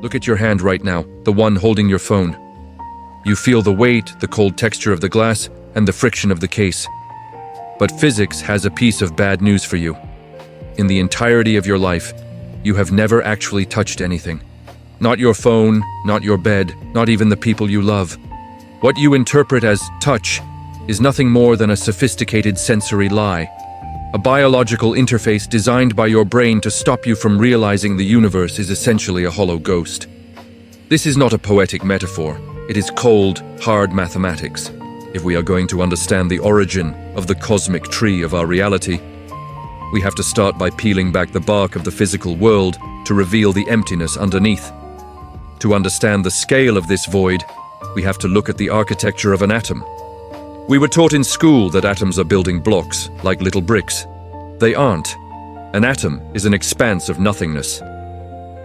Look at your hand right now, the one holding your phone. You feel the weight, the cold texture of the glass, and the friction of the case. But physics has a piece of bad news for you. In the entirety of your life, you have never actually touched anything. Not your phone, not your bed, not even the people you love. What you interpret as touch is nothing more than a sophisticated sensory lie. A biological interface designed by your brain to stop you from realizing the universe is essentially a hollow ghost. This is not a poetic metaphor. It is cold, hard mathematics. If we are going to understand the origin of the cosmic tree of our reality, we have to start by peeling back the bark of the physical world to reveal the emptiness underneath. To understand the scale of this void, we have to look at the architecture of an atom. We were taught in school that atoms are building blocks, like little bricks. They aren't. An atom is an expanse of nothingness.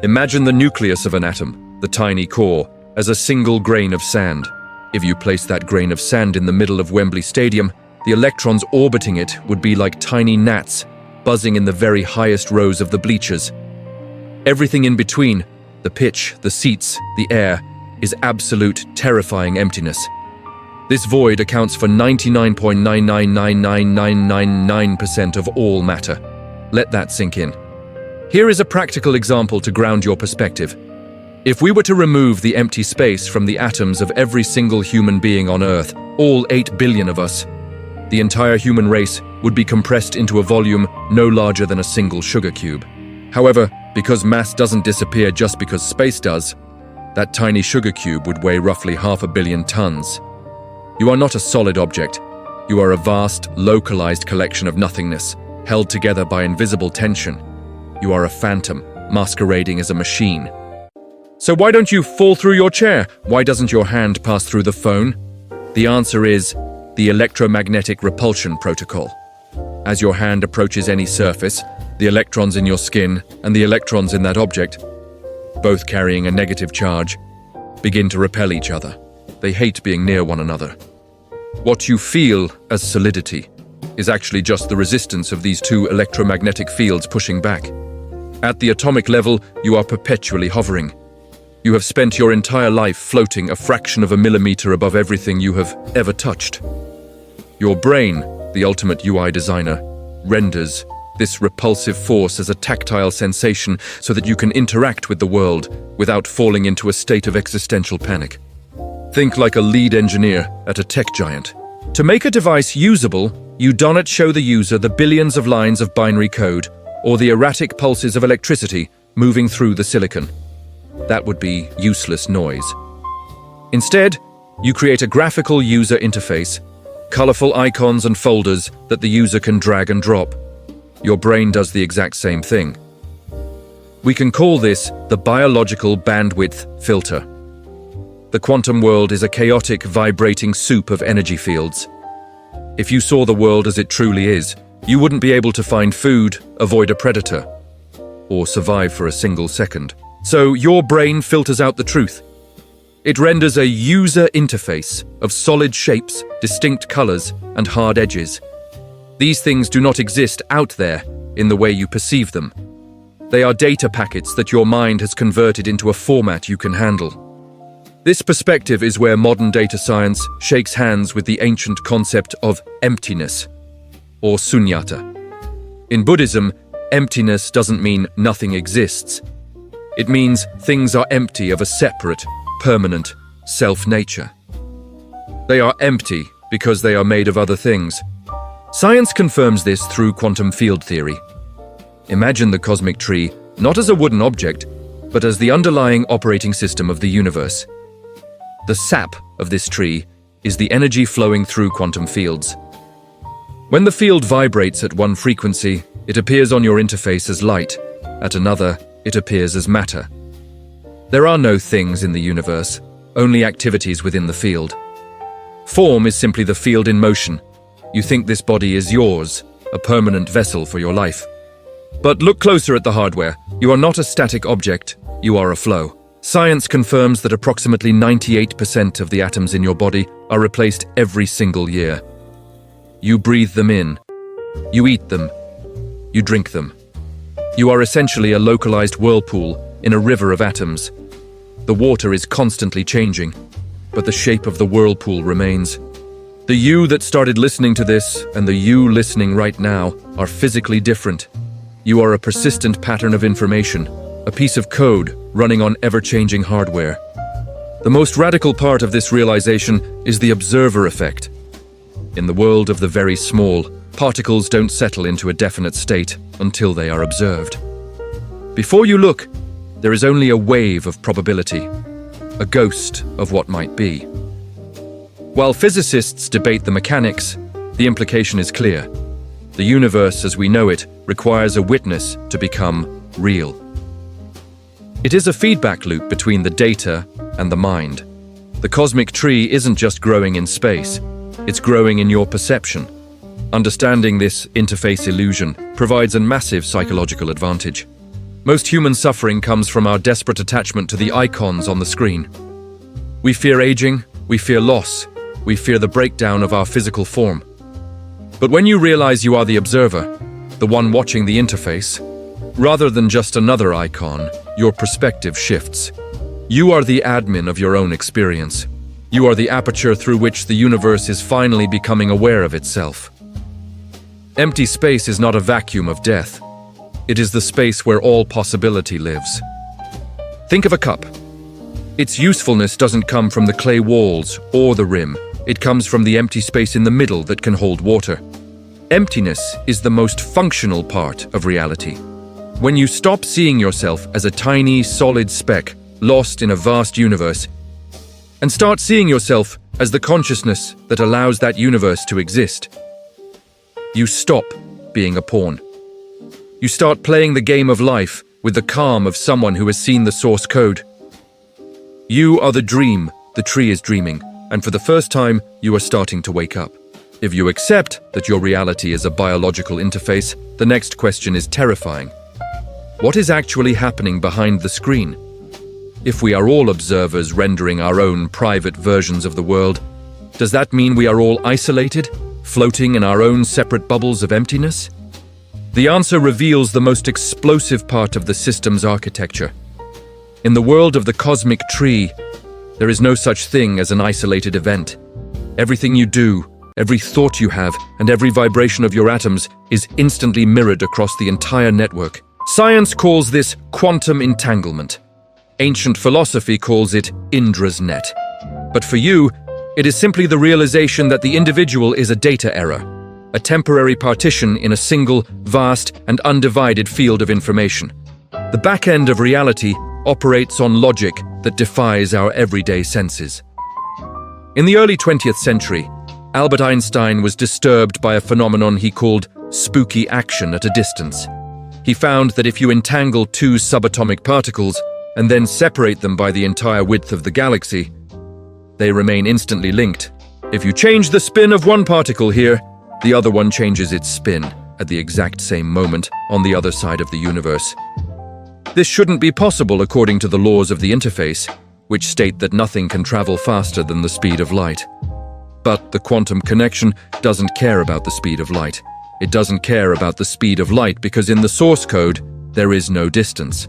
Imagine the nucleus of an atom, the tiny core, as a single grain of sand. If you place that grain of sand in the middle of Wembley Stadium, the electrons orbiting it would be like tiny gnats, buzzing in the very highest rows of the bleachers. Everything in between, the pitch, the seats, the air, is absolute, terrifying emptiness. This void accounts for 99.9999999% of all matter. Let that sink in. Here is a practical example to ground your perspective. If we were to remove the empty space from the atoms of every single human being on Earth, all 8 billion of us, the entire human race would be compressed into a volume no larger than a single sugar cube. However, because mass doesn't disappear just because space does, that tiny sugar cube would weigh roughly 500 million tons. You are not a solid object. You are a vast, localized collection of nothingness, held together by invisible tension. You are a phantom, masquerading as a machine. So why don't you fall through your chair? Why doesn't your hand pass through the phone? The answer is the electromagnetic repulsion protocol. As your hand approaches any surface, the electrons in your skin and the electrons in that object, both carrying a negative charge, begin to repel each other. They hate being near one another. What you feel as solidity is actually just the resistance of these two electromagnetic fields pushing back. At the atomic level, you are perpetually hovering. You have spent your entire life floating a fraction of a millimeter above everything you have ever touched. Your brain, the ultimate UI designer, renders this repulsive force as a tactile sensation so that you can interact with the world without falling into a state of existential panic. Think like a lead engineer at a tech giant. To make a device usable, you do not show the user the billions of lines of binary code or the erratic pulses of electricity moving through the silicon. That would be useless noise. Instead, you create a graphical user interface, colorful icons and folders that the user can drag and drop. Your brain does the exact same thing. We can call this the biological bandwidth filter. The quantum world is a chaotic, vibrating soup of energy fields. If you saw the world as it truly is, you wouldn't be able to find food, avoid a predator, or survive for a single second. So your brain filters out the truth. It renders a user interface of solid shapes, distinct colors, and hard edges. These things do not exist out there in the way you perceive them. They are data packets that your mind has converted into a format you can handle. This perspective is where modern data science shakes hands with the ancient concept of emptiness, or Sunyata. In Buddhism, emptiness doesn't mean nothing exists. It means things are empty of a separate, permanent self-nature. They are empty because they are made of other things. Science confirms this through quantum field theory. Imagine the cosmic tree not as a wooden object, but as the underlying operating system of the universe. The sap of this tree is the energy flowing through quantum fields. When the field vibrates at one frequency, it appears on your interface as light. At another, it appears as matter. There are no things in the universe, only activities within the field. Form is simply the field in motion. You think this body is yours, a permanent vessel for your life. But look closer at the hardware. You are not a static object, you are a flow. Science confirms that approximately 98% of the atoms in your body are replaced every single year. You breathe them in. You eat them. You drink them. You are essentially a localized whirlpool in a river of atoms. The water is constantly changing, but the shape of the whirlpool remains. The you that started listening to this and the you listening right now are physically different. You are a persistent pattern of information, a piece of code running on ever-changing hardware. The most radical part of this realization is the observer effect. In the world of the very small, particles don't settle into a definite state until they are observed. Before you look, there is only a wave of probability, a ghost of what might be. While physicists debate the mechanics, the implication is clear. The universe as we know it requires a witness to become real. It is a feedback loop between the data and the mind. The cosmic tree isn't just growing in space, it's growing in your perception. Understanding this interface illusion provides a massive psychological advantage. Most human suffering comes from our desperate attachment to the icons on the screen. We fear aging, we fear loss, we fear the breakdown of our physical form. But when you realize you are the observer, the one watching the interface, rather than just another icon, your perspective shifts. You are the admin of your own experience. You are the aperture through which the universe is finally becoming aware of itself. Empty space is not a vacuum of death. It is the space where all possibility lives. Think of a cup. Its usefulness doesn't come from the clay walls or the rim. It comes from the empty space in the middle that can hold water. Emptiness is the most functional part of reality. When you stop seeing yourself as a tiny, solid speck lost in a vast universe, and start seeing yourself as the consciousness that allows that universe to exist, you stop being a pawn. You start playing the game of life with the calm of someone who has seen the source code. You are the dream the tree is dreaming, and for the first time, you are starting to wake up. If you accept that your reality is a biological interface, the next question is terrifying. What is actually happening behind the screen? If we are all observers rendering our own private versions of the world, does that mean we are all isolated, floating in our own separate bubbles of emptiness? The answer reveals the most explosive part of the system's architecture. In the world of the cosmic tree, there is no such thing as an isolated event. Everything you do, every thought you have, and every vibration of your atoms is instantly mirrored across the entire network. Science calls this quantum entanglement. Ancient philosophy calls it Indra's net. But for you, it is simply the realization that the individual is a data error, a temporary partition in a single, vast, and undivided field of information. The back end of reality operates on logic that defies our everyday senses. In the early 20th century, Albert Einstein was disturbed by a phenomenon he called spooky action at a distance. He found that if you entangle two subatomic particles and then separate them by the entire width of the galaxy, they remain instantly linked. If you change the spin of one particle here, the other one changes its spin at the exact same moment on the other side of the universe. This shouldn't be possible according to the laws of the interface, which state that nothing can travel faster than the speed of light. But the quantum connection doesn't care about the speed of light. It doesn't care about the speed of light because in the source code, there is no distance.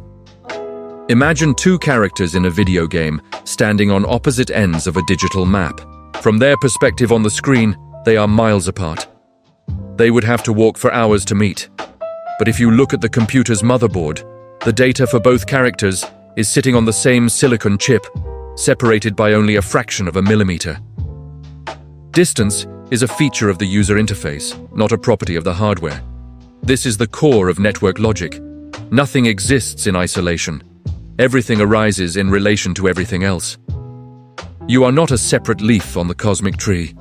Imagine two characters in a video game standing on opposite ends of a digital map. From their perspective on the screen, they are miles apart. They would have to walk for hours to meet. But if you look at the computer's motherboard, the data for both characters is sitting on the same silicon chip, separated by only a fraction of a millimeter. Distance is a feature of the user interface, not a property of the hardware. This is the core of network logic. Nothing exists in isolation. Everything arises in relation to everything else. You are not a separate leaf on the cosmic tree.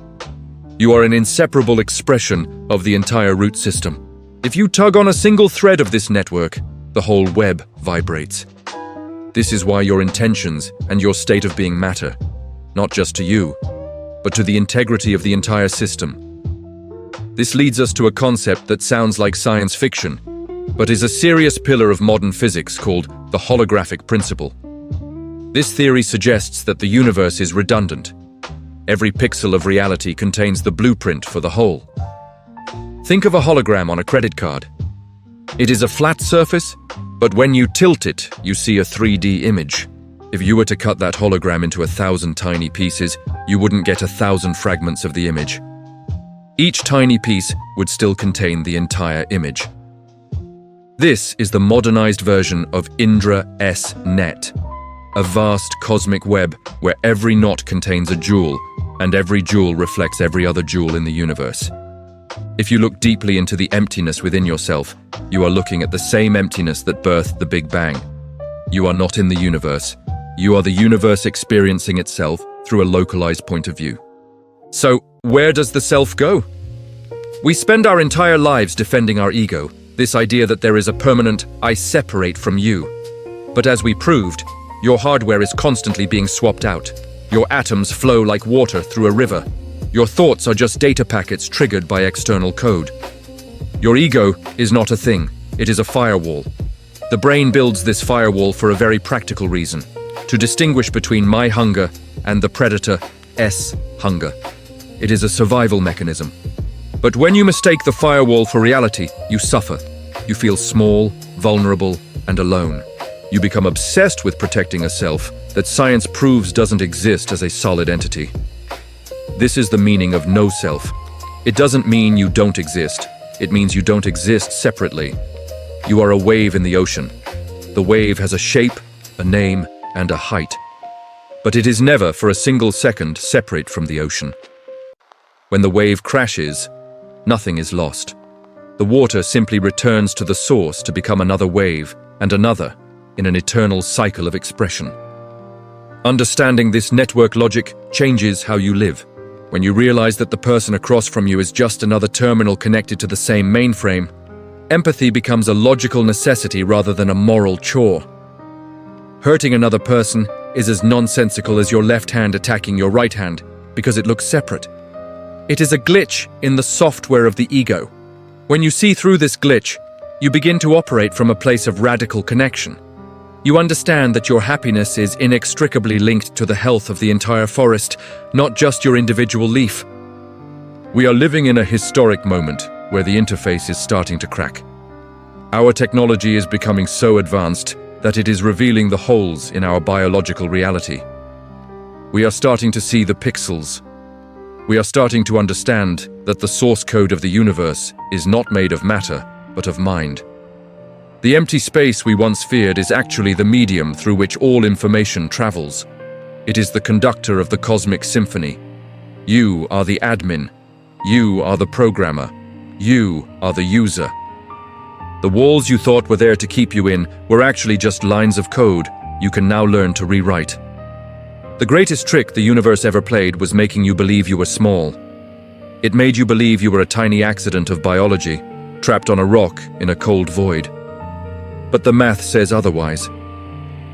You are an inseparable expression of the entire root system. If you tug on a single thread of this network, the whole web vibrates. This is why your intentions and your state of being matter, not just to you, but to the integrity of the entire system. This leads us to a concept that sounds like science fiction, but is a serious pillar of modern physics called the holographic principle. This theory suggests that the universe is redundant. Every pixel of reality contains the blueprint for the whole. Think of a hologram on a credit card. It is a flat surface, but when you tilt it, you see a 3D image. If you were to cut that hologram into 1,000 tiny pieces, you wouldn't get 1,000 fragments of the image. Each tiny piece would still contain the entire image. This is the modernized version of Indra's net, a vast cosmic web where every knot contains a jewel, and every jewel reflects every other jewel in the universe. If you look deeply into the emptiness within yourself, you are looking at the same emptiness that birthed the Big Bang. You are not in the universe. You are the universe experiencing itself through a localized point of view. So, where does the self go? We spend our entire lives defending our ego, this idea that there is a permanent I separate from you. But as we proved, your hardware is constantly being swapped out. Your atoms flow like water through a river. Your thoughts are just data packets triggered by external code. Your ego is not a thing, it is a firewall. The brain builds this firewall for a very practical reason, to distinguish between my hunger and the predator's hunger. It is a survival mechanism. But when you mistake the firewall for reality, you suffer. You feel small, vulnerable, and alone. You become obsessed with protecting a self that science proves doesn't exist as a solid entity. This is the meaning of no self. It doesn't mean you don't exist. It means you don't exist separately. You are a wave in the ocean. The wave has a shape, a name, and a height. But it is never for a single second separate from the ocean. When the wave crashes, nothing is lost. The water simply returns to the source to become another wave and another in an eternal cycle of expression. Understanding this network logic changes how you live. When you realize that the person across from you is just another terminal connected to the same mainframe, empathy becomes a logical necessity rather than a moral chore. Hurting another person is as nonsensical as your left hand attacking your right hand because it looks separate. It is a glitch in the software of the ego. When you see through this glitch, you begin to operate from a place of radical connection. You understand that your happiness is inextricably linked to the health of the entire forest, not just your individual leaf. We are living in a historic moment where the interface is starting to crack. Our technology is becoming so advanced that it is revealing the holes in our biological reality. We are starting to see the pixels. We are starting to understand that the source code of the universe is not made of matter, but of mind. The empty space we once feared is actually the medium through which all information travels. It is the conductor of the cosmic symphony. You are the admin. You are the programmer. You are the user. The walls you thought were there to keep you in were actually just lines of code you can now learn to rewrite. The greatest trick the universe ever played was making you believe you were small. It made you believe you were a tiny accident of biology, trapped on a rock in a cold void. But the math says otherwise.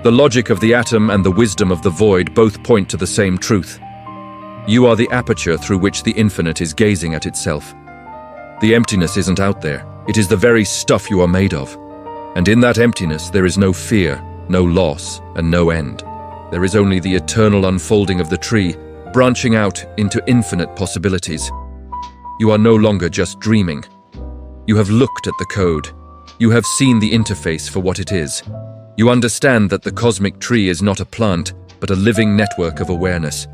The logic of the atom and the wisdom of the void both point to the same truth. You are the aperture through which the infinite is gazing at itself. The emptiness isn't out there. It is the very stuff you are made of. And in that emptiness there is no fear, no loss, and no end. There is only the eternal unfolding of the tree, branching out into infinite possibilities. You are no longer just dreaming. You have looked at the code. You have seen the interface for what it is. You understand that the cosmic tree is not a plant, but a living network of awareness.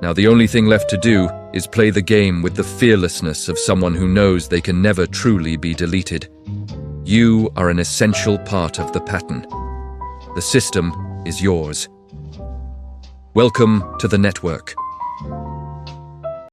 Now the only thing left to do is play the game with the fearlessness of someone who knows they can never truly be deleted. You are an essential part of the pattern. The system is yours. Welcome to the network.